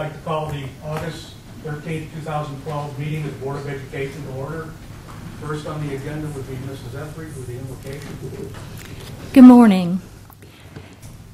like to call the August 13th, 2012 meeting of the Board of Education to order. First on the agenda would be Mrs. Etheridge with the invocation. Good morning.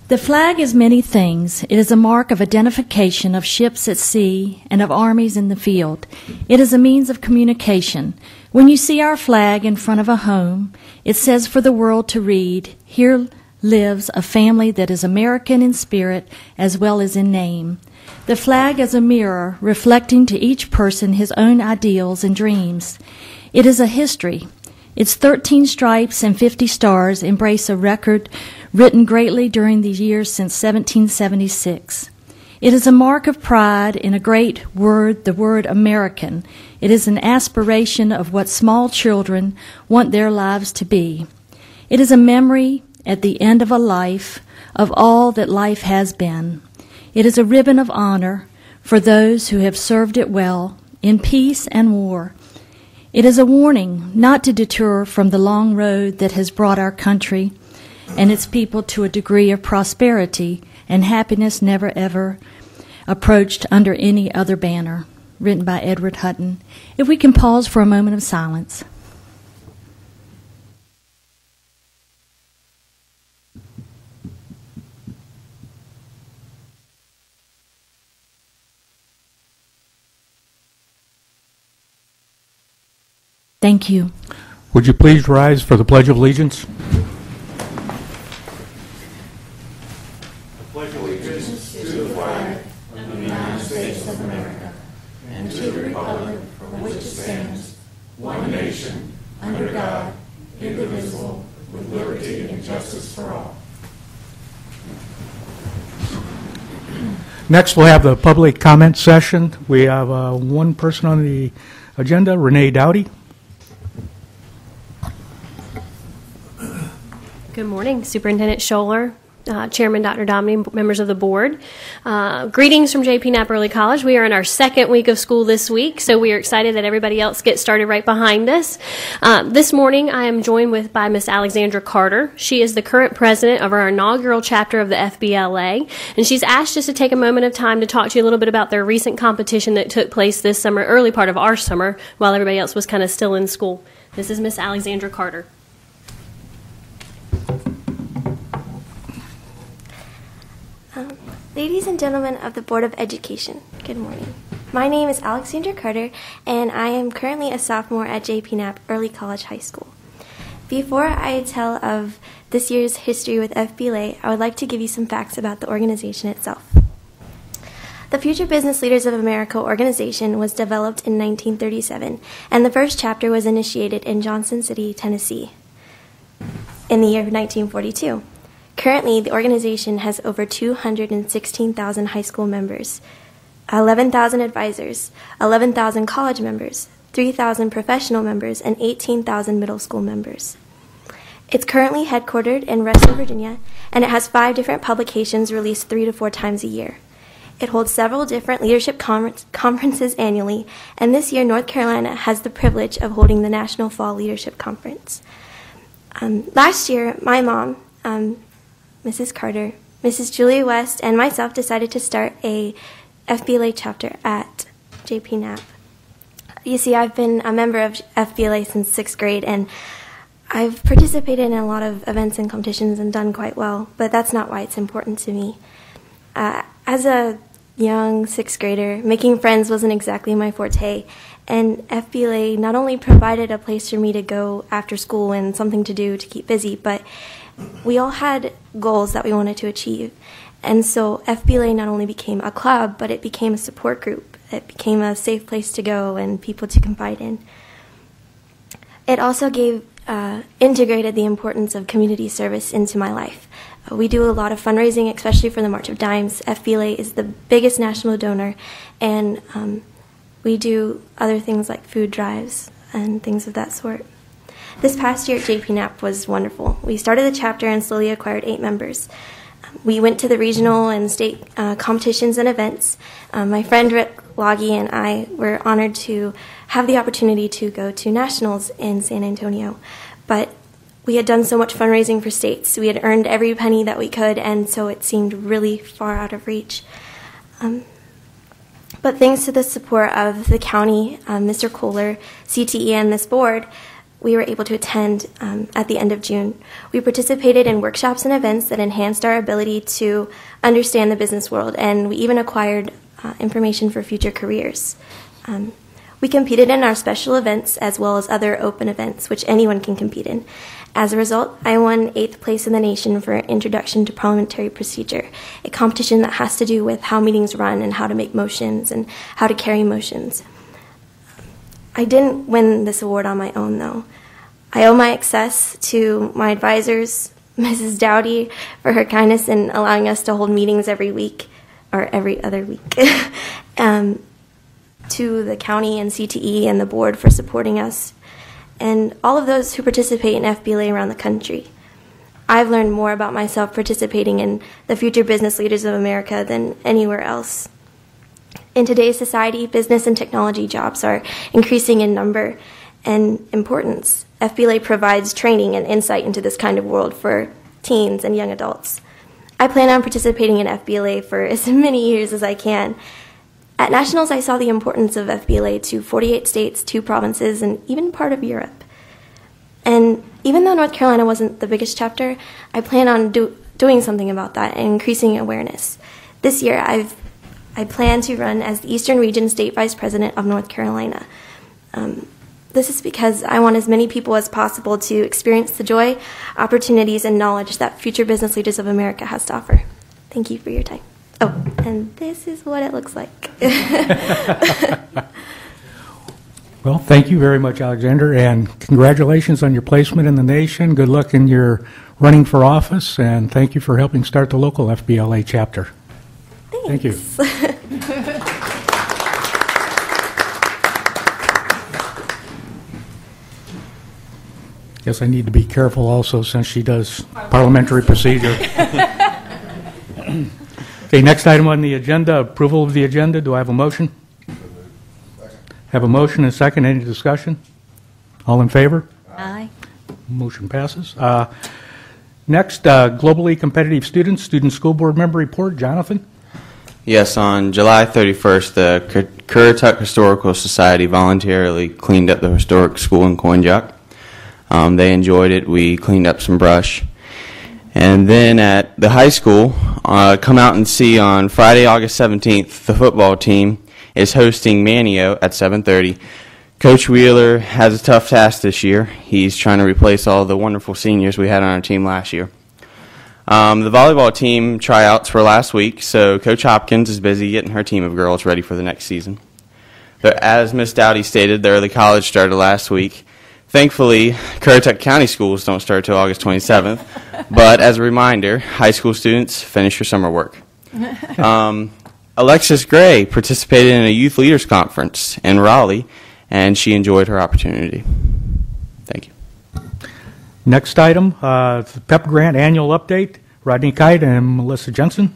The flag is many things. It is a mark of identification of ships at sea and of armies in the field. It is a means of communication. When you see our flag in front of a home, it says for the world to read, "Here lives a family that is American in spirit as well as in name." The flag is a mirror reflecting to each person his own ideals and dreams. It is a history. Its 13 stripes and 50 stars embrace a record written greatly during the years since 1776. It is a mark of pride in a great word, the word American. It is an aspiration of what small children want their lives to be. It is a memory at the end of a life of all that life has been. It is a ribbon of honor for those who have served it well in peace and war. It is a warning not to deter from the long road that has brought our country and its people to a degree of prosperity and happiness never ever approached under any other banner. Written by Edward Hutton. If we can pause for a moment of silence. Thank you. Would you please rise for the Pledge of Allegiance? I pledge allegiance to the flag of the United States of America and to the republic for which it stands, one nation, under God, indivisible, with liberty and justice for all. Next, we'll have the public comment session. We have one person on the agenda, Renee Dowdy. Good morning, Superintendent Scholler, Chairman Dr. Domney, members of the board. Greetings from J.P. Knapp Early College. We are in our second week of school this week, so we are excited that everybody else gets started right behind us. This morning, I am joined by Miss Alexandra Carter. She is the current president of our inaugural chapter of the FBLA, and she's asked us to take a moment of time to talk to you a little bit about their recent competition that took place this summer, early part of our summer, while everybody else was kind of still in school. This is Miss Alexandra Carter. Ladies and gentlemen of the Board of Education, good morning. My name is Alexandra Carter, and I am currently a sophomore at J.P. Knapp Early College High School. Before I tell of this year's history with FBLA, I would like to give you some facts about the organization itself. The Future Business Leaders of America organization was developed in 1937, and the first chapter was initiated in Johnson City, Tennessee, in the year 1942. Currently, the organization has over 216,000 high school members, 11,000 advisors, 11,000 college members, 3,000 professional members, and 18,000 middle school members. It's currently headquartered in Reston, Virginia, and it has 5 different publications released 3 to 4 times a year. It holds several different leadership conferences annually, and this year North Carolina has the privilege of holding the National Fall Leadership Conference. Last year, my mom, Mrs. Carter, Mrs. Julia West, and myself decided to start a FBLA chapter at J.P. Knapp. You see, I've been a member of FBLA since 6th grade, and I've participated in a lot of events and competitions and done quite well, but that's not why it's important to me. As a young 6th grader, making friends wasn't exactly my forte, and FBLA not only provided a place for me to go after school and something to do to keep busy, but we all had goals that we wanted to achieve. And so FBLA not only became a club, but it became a support group. It became a safe place to go and people to confide in. It also integrated the importance of community service into my life. We do a lot of fundraising, especially for the March of Dimes. FBLA is the biggest national donor, and we do other things like food drives and things of that sort. This past year at J.P. Knapp was wonderful. We started the chapter and slowly acquired 8 members. We went to the regional and state competitions and events. My friend Rick Loggy and I were honored to have the opportunity to go to nationals in San Antonio. But we had done so much fundraising for states. We had earned every penny that we could, and so it seemed really far out of reach. But thanks to the support of the county, Mr. Kohler, CTE, and this board, we were able to attend at the end of June. We participated in workshops and events that enhanced our ability to understand the business world, and we even acquired information for future careers. We competed in our special events as well as other open events, which anyone can compete in. As a result, I won 8th place in the nation for Introduction to Parliamentary Procedure, a competition that has to do with how meetings run and how to make motions and how to carry motions. I didn't win this award on my own, though. I owe my success to my advisors, Mrs. Dowdy, for her kindness in allowing us to hold meetings every week, or every other week, to the county and CTE and the board for supporting us, and all of those who participate in FBLA around the country. I've learned more about myself participating in the Future Business Leaders of America than anywhere else. In today's society, business and technology jobs are increasing in number and importance. FBLA provides training and insight into this kind of world for teens and young adults. I plan on participating in FBLA for as many years as I can. At Nationals, I saw the importance of FBLA to 48 states, 2 provinces, and even part of Europe. And even though North Carolina wasn't the biggest chapter, I plan on doing something about that and increasing awareness. This year, I plan to run as the Eastern Region State Vice President of North Carolina. This is because I want as many people as possible to experience the joy, opportunities, and knowledge that Future Business Leaders of America has to offer. Thank you for your time. Oh, and this is what it looks like. Well, thank you very much, Alexander, and congratulations on your placement in the nation. Good luck in your running for office, and thank you for helping start the local FBLA chapter. Thanks. Thank you. Guess I need to be careful also since she does parliamentary procedure. Okay, next item on the agenda, approval of the agenda. Do I have a motion? Have a motion and a second. Any discussion? All in favor? Aye. Motion passes. Next, globally competitive students, student school board member report. Jonathan? Yes, on July 31st, the Currituck Historical Society voluntarily cleaned up the historic school in Coinjock. They enjoyed it. We cleaned up some brush. And then at the high school, come out and see on Friday, August 17th, the football team is hosting Manio at 7:30. Coach Wheeler has a tough task this year. He's trying to replace all the wonderful seniors we had on our team last year. The volleyball team tryouts were last week, so Coach Hopkins is busy getting her team of girls ready for the next season. As Ms. Dowdy stated, the early college started last week. Thankfully, Currituck County schools don't start until August 27th, but as a reminder, high school students, finish your summer work. Alexis Gray participated in a youth leaders conference in Raleigh, and she enjoyed her opportunity. Thank you. Next item, the PEP grant annual update. Rodney Kite and Melissa Jensen.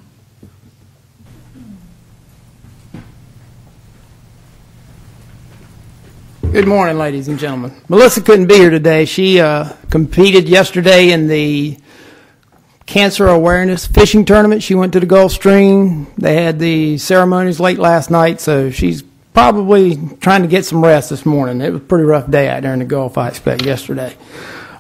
Good morning, ladies and gentlemen. Melissa couldn't be here today. She competed yesterday in the Cancer Awareness Fishing Tournament. She went to the Gulf Stream. They had the ceremonies late last night, so she's probably trying to get some rest this morning. It was a pretty rough day out there in the Gulf, I expect, yesterday.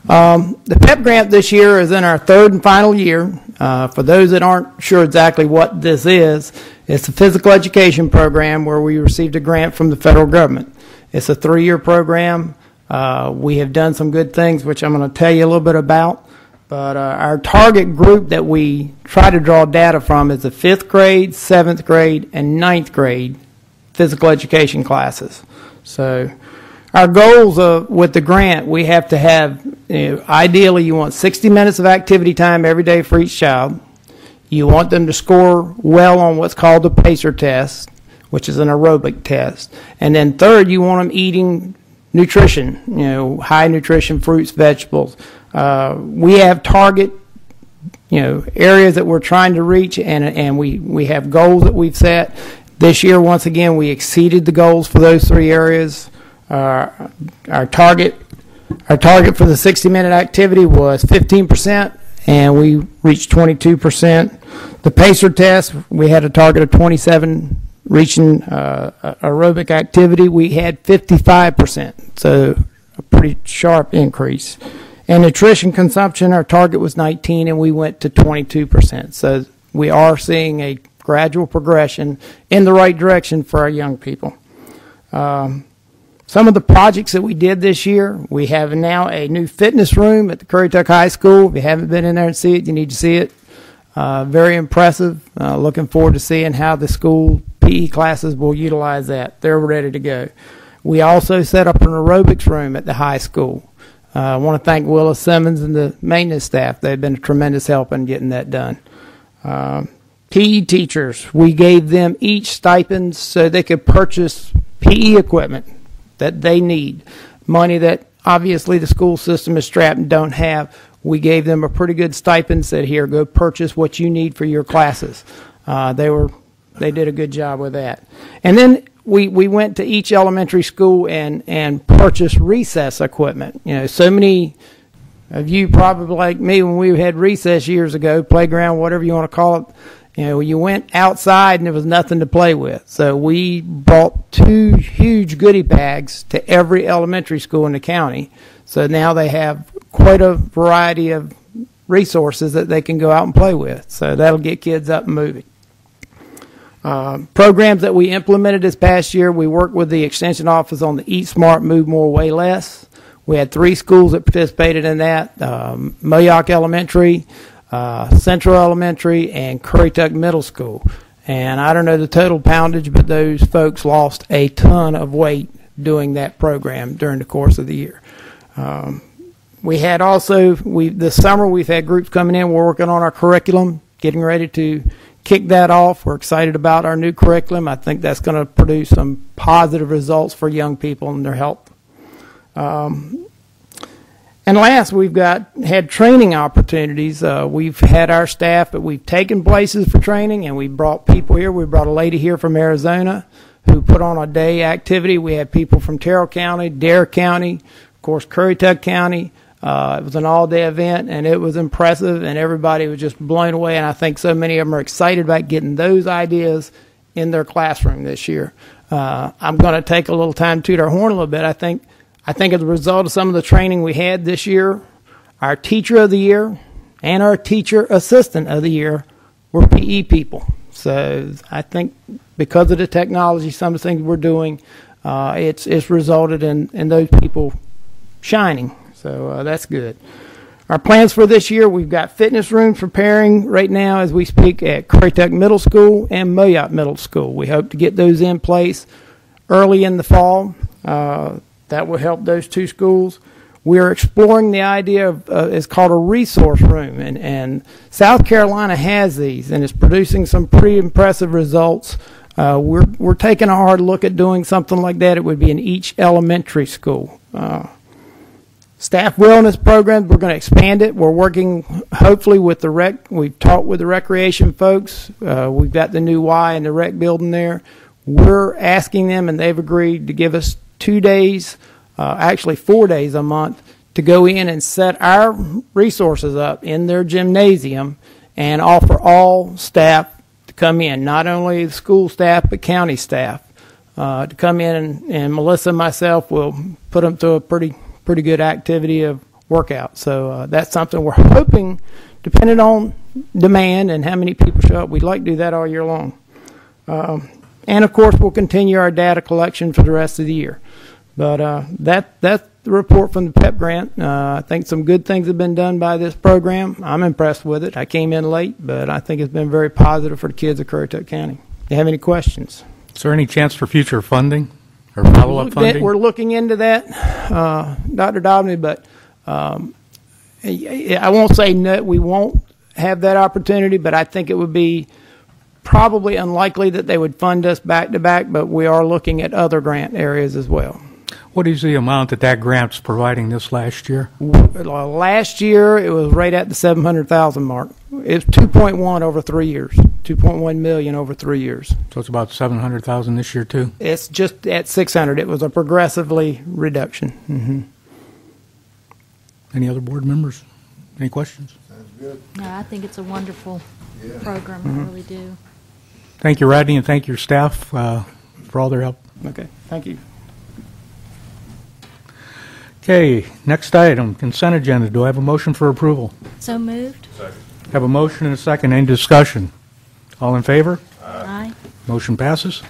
The PEP grant this year is in our 3rd and final year. For those that aren't sure exactly what this is, it's a physical education program where we received a grant from the federal government. It's a 3-year program. We have done some good things, which I'm going to tell you a little bit about. But our target group that we try to draw data from is the 5th grade, 7th grade, and 9th grade physical education classes. So our goals with the grant, we have to have, ideally you want 60 minutes of activity time every day for each child. You want them to score well on what's called the PACER test, which is an aerobic test. And then third, you want them eating nutrition, high nutrition, fruits, vegetables. We have target, areas that we're trying to reach, and we have goals that we've set. This year, once again, we exceeded the goals for those 3 areas. Our target for the 60-minute activity was 15%, and we reached 22%. The PACER test, we had a target of 27 reaching aerobic activity, we had 55%, so a pretty sharp increase. And nutrition consumption, our target was 19, and we went to 22%. So we are seeing a gradual progression in the right direction for our young people. Some of the projects that we did this year, we have now a new fitness room at the Currituck High School. If you haven't been in there and see it, you need to see it. Very impressive. Looking forward to seeing how the school PE classes will utilize that. They're ready to go. We also set up an aerobics room at the high school. I want to thank Willis Simmons and the maintenance staff. They've been a tremendous help in getting that done. PE teachers, we gave them each stipends so they could purchase PE equipment that they need. Money that obviously the school system is strapped and don't have. We gave them a pretty good stipend, said, here, go purchase what you need for your classes. They did a good job with that. And then we went to each elementary school and purchased recess equipment. You know, so many of you probably like me when we had recess years ago, playground, whatever you want to call it, you know, you went outside and there was nothing to play with. So we bought 2 huge goodie bags to every elementary school in the county. So now they have quite a variety of resources that they can go out and play with. So that'll get kids up and moving. Programs that we implemented this past year, we worked with the Extension Office on the Eat Smart, Move More, Weigh Less. We had 3 schools that participated in that, Moyock Elementary, Central Elementary, and Currituck Middle School. And I don't know the total poundage, but those folks lost a ton of weight doing that program during the course of the year. We had also, this summer we've had groups coming in. We're working on our curriculum, getting ready to kick that off. We're excited about our new curriculum. I think that's going to produce some positive results for young people and their health. And last, we've had training opportunities. We've had our staff, but we've taken places for training, and we brought people here. We brought a lady here from Arizona who put on a day activity. We had people from Terrell County, Dare County, of course, Currituck County. It was an all-day event, and it was impressive, and everybody was just blown away, and I think so many of them are excited about getting those ideas in their classroom this year. I'm going to take a little time to toot our horn a little bit. I think as a result of some of the training we had this year, our Teacher of the Year and our Teacher Assistant of the Year were PE people. So I think because of the technology, some of the things we're doing, it's resulted in those people shining. So that's good. Our plans for this year, we've got fitness rooms preparing right now as we speak at Currituck Middle School and Moyock Middle School. We hope to get those in place early in the fall. That will help those 2 schools. We are exploring the idea of, it's called a resource room, and South Carolina has these, and it's producing some pretty impressive results. We're taking a hard look at doing something like that. It would be in each elementary school. Staff wellness programs, we're going to expand it. We're working hopefully with the rec. We've talked with the recreation folks. We've got the new Y in the rec building there. We're asking them, and they've agreed to give us 2 days, actually 4 days a month, to go in and set our resources up in their gymnasium and offer all staff to come in, not only the school staff but county staff, to come in, and Melissa and myself will put them through a pretty good activity of workout. So that's something we're hoping, depending on demand and how many people show up, we'd like to do that all year long. And of course, we'll continue our data collection for the rest of the year. But that's the report from the PEP grant. I think some good things have been done by this program. I'm impressed with it. I came in late, but I think it's been very positive for the kids of Currituck County. Do you have any questions? Is there any chance for future funding or follow-up funding? We're looking into that, Dr. Dobney, but I won't say no, we won't have that opportunity, but I think it would be probably unlikely that they would fund us back to back, but we are looking at other grant areas as well. What is the amount that grant's providing this last year? Last year, it was right at the $700,000 mark. It's 2.1 over 3 years, 2.1 million over 3 years. So it's about $700,000 this year too. It's just at 600. It was a progressively reduction. Mm-hmm. Any other board members? Any questions? No, I think it's a wonderful program. I really do. Thank you, Rodney, and thank your staff for all their help. Okay, thank you. Okay, next item, consent agenda. Do I have a motion for approval? So moved. Have a motion and a second. Any discussion? All in favor? Aye. Motion passes.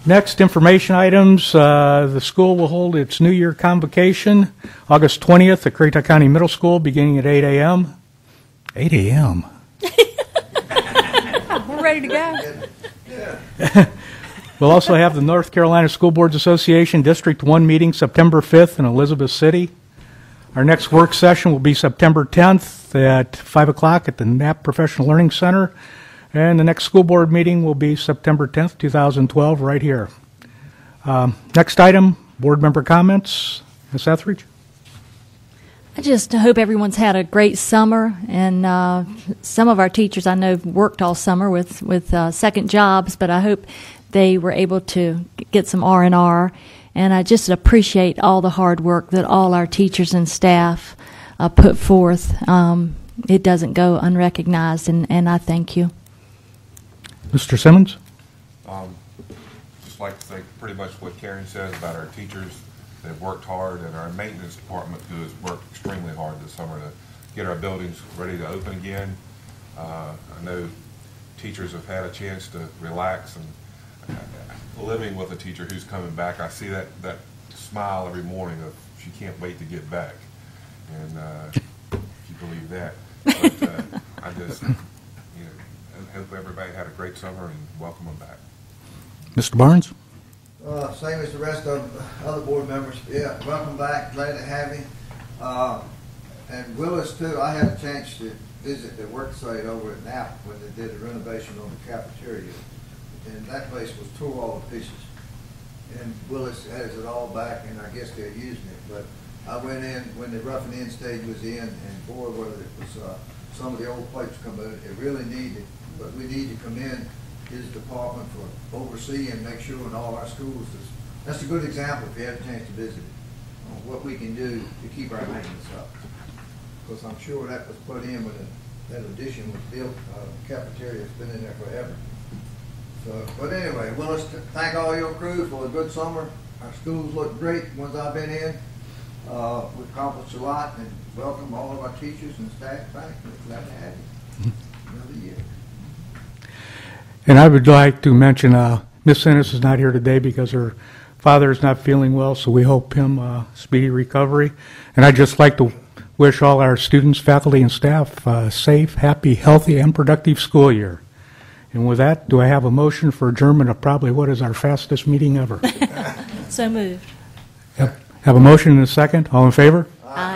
Next, information items. The school will hold its New Year convocation August 20th at Currituck County Middle School beginning at 8 a.m. 8 a.m. We're ready to go. We'll also have the North Carolina School Boards Association District 1 meeting September 5th in Elizabeth City. Our next work session will be September 10th at 5 o'clock at the Knapp Professional Learning Center. And the next school board meeting will be September 10th, 2012, right here. Next item, board member comments. Ms. Etheridge? I just hope everyone's had a great summer, and some of our teachers I know worked all summer with second jobs, but I hope they were able to get some R&R, and I just appreciate all the hard work that all our teachers and staff put forth. It doesn't go unrecognized, and I thank you. Mr. Simmons? Just like to say pretty much what Karen says about our teachers. They've worked hard, and our maintenance department who has worked extremely hard this summer to get our buildings ready to open again. I know teachers have had a chance to relax, and living with a teacher who's coming back, I see that smile every morning of she can't wait to get back, and if you believe that. But I just, I hope everybody had a great summer and welcome them back. Mr. Barnes? Same as the rest of other board members. Yeah, welcome back. Glad to have you. And Willis, too, I had a chance to visit the work site over at Knapp when they did a renovation on the cafeteria. And that place was tore all to pieces. And Willis has it all back, and I guess they're using it. But I went in when the roughing in stage was in, and boy, whether it was some of the old pipes come in, it really needed. But we need to commend his department for overseeing and make sure in all our schools. That's a good example if you have a chance to visit it, on what we can do to keep our maintenance up. Because I'm sure that was put in when that addition was built. Cafeteria's been in there forever. So, but anyway, Willis, thank all your crew for a good summer. Our schools look great, the ones I've been in. We've accomplished a lot, and welcome all of our teachers and staff back. We're glad to have you another year. And I would like to mention Miss Ennis is not here today because her father is not feeling well, so we hope him speedy recovery. And I'd just like to wish all our students, faculty, and staff a safe, happy, healthy, and productive school year. And with that, do I have a motion for adjournment of probably what is our fastest meeting ever? So moved. Have a motion and a second. All in favor? Aye.